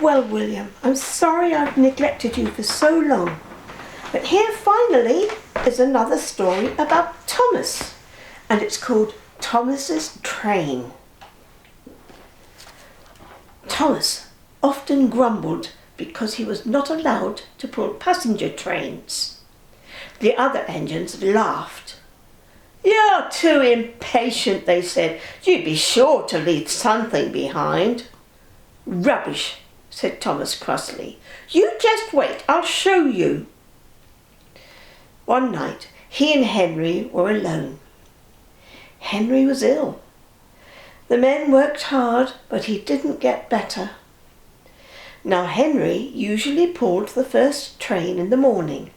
Well, William, I'm sorry I've neglected you for so long. But here finally is another story about Thomas. And it's called Thomas's Train. Thomas often grumbled because he was not allowed to pull passenger trains. The other engines laughed. "You're too impatient," they said. "You'd be sure to leave something behind." "Rubbish," said Thomas crossly. "You just wait, I'll show you." One night he and Henry were alone. Henry was ill. The men worked hard, but he didn't get better. Now Henry usually pulled the first train in the morning,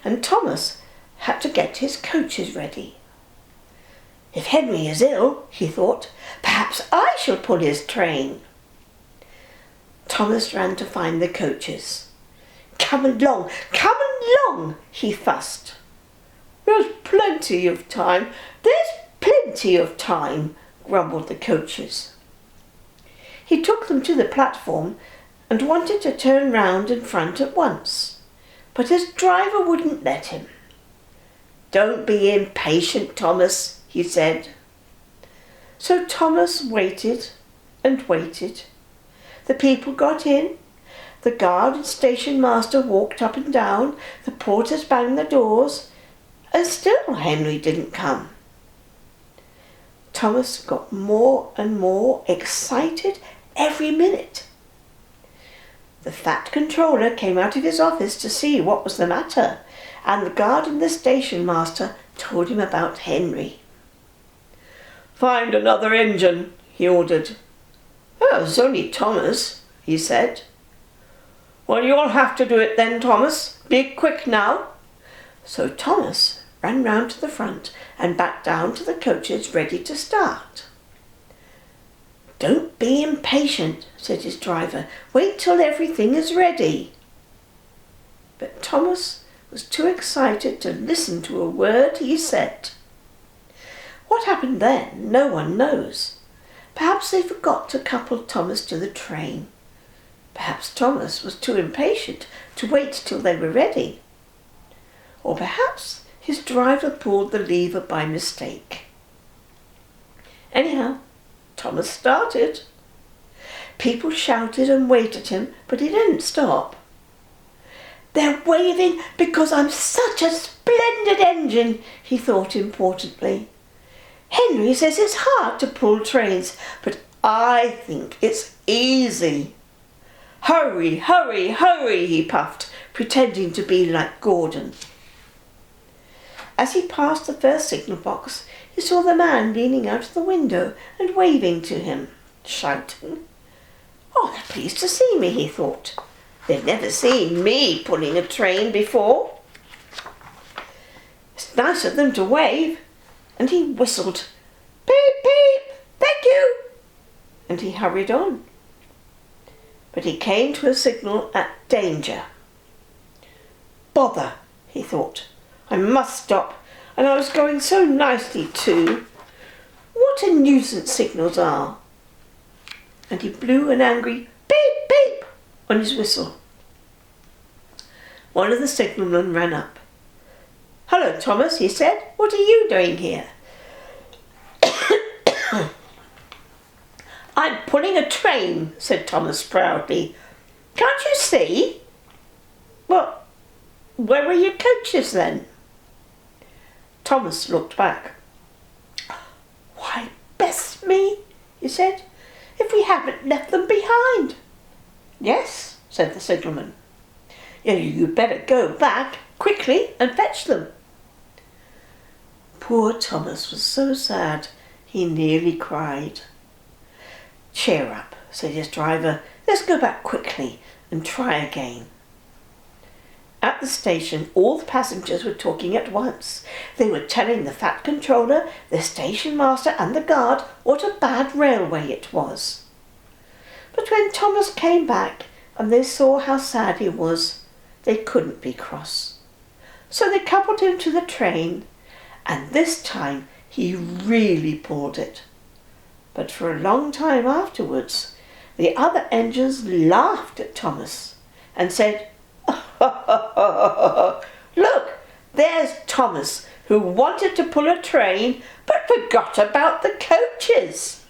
and Thomas had to get his coaches ready. "If Henry is ill," he thought, "perhaps I shall pull his train." Thomas ran to find the coaches. Come along, he fussed. There's plenty of time, grumbled the coaches. He took them to the platform and wanted to turn round in front at once, but his driver wouldn't let him. "Don't be impatient, Thomas," he said. So Thomas waited and waited. The people got in. The guard and station master walked up and down. The porters banged the doors, and still Henry didn't come. Thomas got more and more excited every minute. The fat controller came out of his office to see what was the matter, and the guard and the station master told him about Henry. "Find another engine," he ordered. "Oh, it's only Thomas," he said. "Well, you'll have to do it then, Thomas. Be quick now." So Thomas ran round to the front and back down to the coaches ready to start. "Don't be impatient," said his driver. "Wait till everything is ready." But Thomas was too excited to listen to a word he said. What happened then, no one knows. Perhaps they forgot to couple Thomas to the train. Perhaps Thomas was too impatient to wait till they were ready. Or perhaps his driver pulled the lever by mistake. Anyhow, Thomas started. People shouted and waved at him, but he didn't stop. "They're waving because I'm such a splendid engine," he thought importantly. "Henry says it's hard to pull trains, but I think it's easy. Hurry, hurry, hurry," he puffed, pretending to be like Gordon. As he passed the first signal box, he saw the man leaning out of the window and waving to him, shouting. "Oh, they're pleased to see me," he thought. "They've never seen me pulling a train before. It's nice of them to wave." And he whistled, "Beep, beep, thank you," and he hurried on. But he came to a signal at danger. "Bother," he thought. "I must stop, and I was going so nicely too. What a nuisance signals are." And he blew an angry beep, beep on his whistle. One of the signalmen ran up. "Hello, Thomas," he said. "What are you doing here?" "I'm pulling a train," said Thomas proudly. "Can't you see?" "Well, where are your coaches then?" Thomas looked back. "Why, bless me," he said, "if we haven't left them behind." "Yes," said the signalman. "You'd better go back quickly and fetch them." Poor Thomas was so sad he nearly cried. "Cheer up," said his driver. "Let's go back quickly and try again." At the station, all the passengers were talking at once. They were telling the fat controller, the station master and the guard what a bad railway it was. But when Thomas came back and they saw how sad he was, they couldn't be cross. So they coupled him to the train, and this time he really pulled it. But for a long time afterwards, The other engines laughed at Thomas and said, "Look, there's Thomas, who wanted to pull a train but forgot about the coaches."